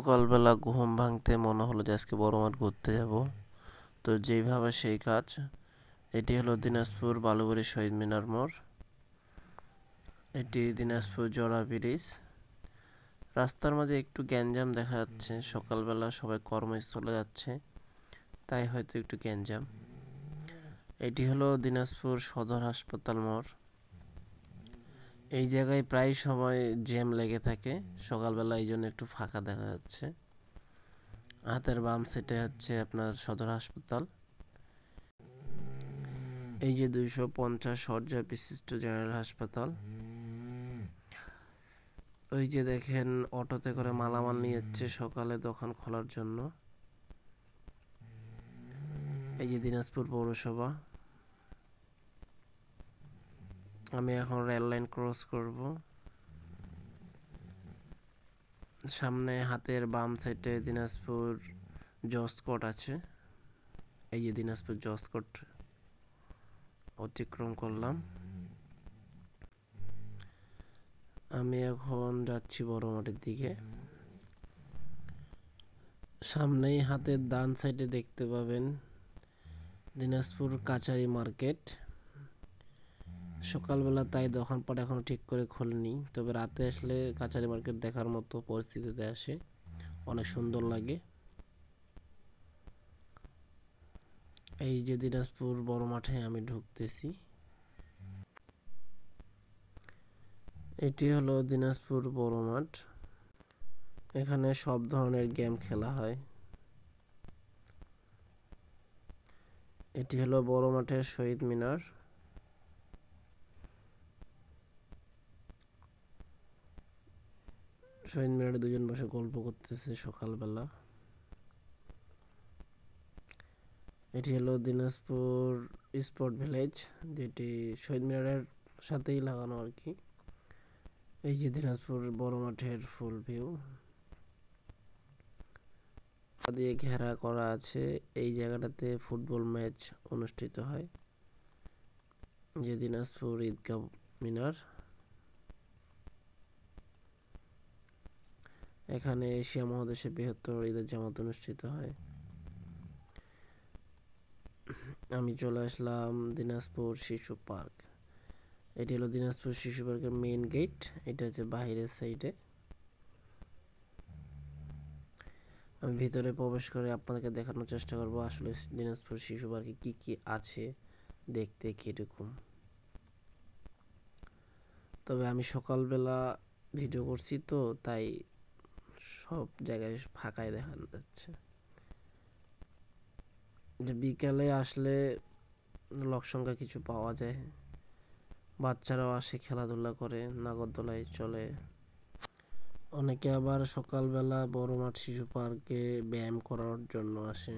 সকালবেলা ঘুম ভাঙতে মনে হলো যে আজকে বড় মাঠ ঘুরতে যাব। তো যেইভাবে সেই কাজ। এটি হলো দিনাজপুর বালুবাড়ি শহীদ মিনার মোড়। এটি দিনাজপুর জোড়া ব্রিজ। রাস্তার মাঝে একটু গ্যাঞ্জাম দেখা যাচ্ছে, সকালবেলা সবাই কর্মস্থলে যাচ্ছে, তাই হয়তো একটু গ্যাঞ্জাম। এটি হলো দিনাজপুর সদর হাসপাতাল মোড়। এই জায়গায় প্রায় সময় জ্যাম লেগে থাকে সকালবেলা, এই জন্য একটু ফাঁকা দেখা যাচ্ছে। হাতের বাম সাইডে হচ্ছে আপনার সদর হাসপাতাল। এই যে 250 শয্যা বিশিষ্ট জেনারেল হাসপাতাল। ওই যে দেখেন অটোতে করে মালামাল নিয়ে যাচ্ছে সকালে দোকান খোলার জন্য। এই যে দিনাজপুর পৌরসভা। আমি এখন রেল লাইন ক্রস করব। সামনে হাতের বাম সাইডে দিনাজপুর জজকোর্ট আছে। এই যে দিনাজপুর জজকোর্ট অতিক্রম করলাম। আমি এখন যাচ্ছি বড় মাঠের দিকে। সামনেই হাতের ডান সাইডে দেখতে পাবেন দিনাজপুর কাচারি মার্কেট। সকালবেলা তাই দোকানপাট এখনো ঠিক করে খোলেনি, তবে রাতে আসলে কাচারি মার্কেট দেখার মতো পরিস্থিতিতে আসে, অনেক সুন্দর লাগে। এই যে দিনাজপুর বড় মাঠে আমি ঢুকতেছি। এটি হলো দিনাজপুর বড় মাঠ। এখানে সব ধরনের গেম খেলা হয়। এটি হলো বড় মাঠের শহীদ মিনার। শহীদ মিনারে দুজন বসে গল্প করতেছে সকালবেলা। এটি হলো দিনাজপুর স্পোর্ট ভিলেজ, যেটি শহীদ মিনারের সাথেই লাগানো আর কি। এই যে দিনাজপুর বড় মাঠের ফুল ভিউ দিয়ে ঘেরা করা আছে। এই জায়গাটাতে ফুটবল ম্যাচ অনুষ্ঠিত হয়। যে দিনাজপুর ঈদগাহ মিনার। এখানে এশিয়া মহাদেশের বৃহত্তর ঈদের জামাত অনুষ্ঠিত হয়। আমি চলে আসলাম দিনাজপুর শিশু পার্ক। এটি হলো দিনাজপুর শিশু পার্কের মেইন গেট। এটা হচ্ছে বাহিরের সাইডে। আমি ভিতরে প্রবেশ করে আপনাদেরকে দেখানোর চেষ্টা করব আসলে দিনাজপুর শিশু পার্কে কি কি আছে, দেখতে কিরকম। তবে আমি সকালবেলা ভিডিও করছি তো, তাই সব জায়গায় ফাঁকাই দেখা যাচ্ছে। যে বিকালে আসলে লোক সংখ্যা কিছু পাওয়া যায়, বাচ্চারাও আসে, খেলাধুলা করে, নাগরদোলায় চলে। অনেকে আবার সকালবেলা বড় মাঠ শিশু পার্কে ব্যায়াম করার জন্য আসে।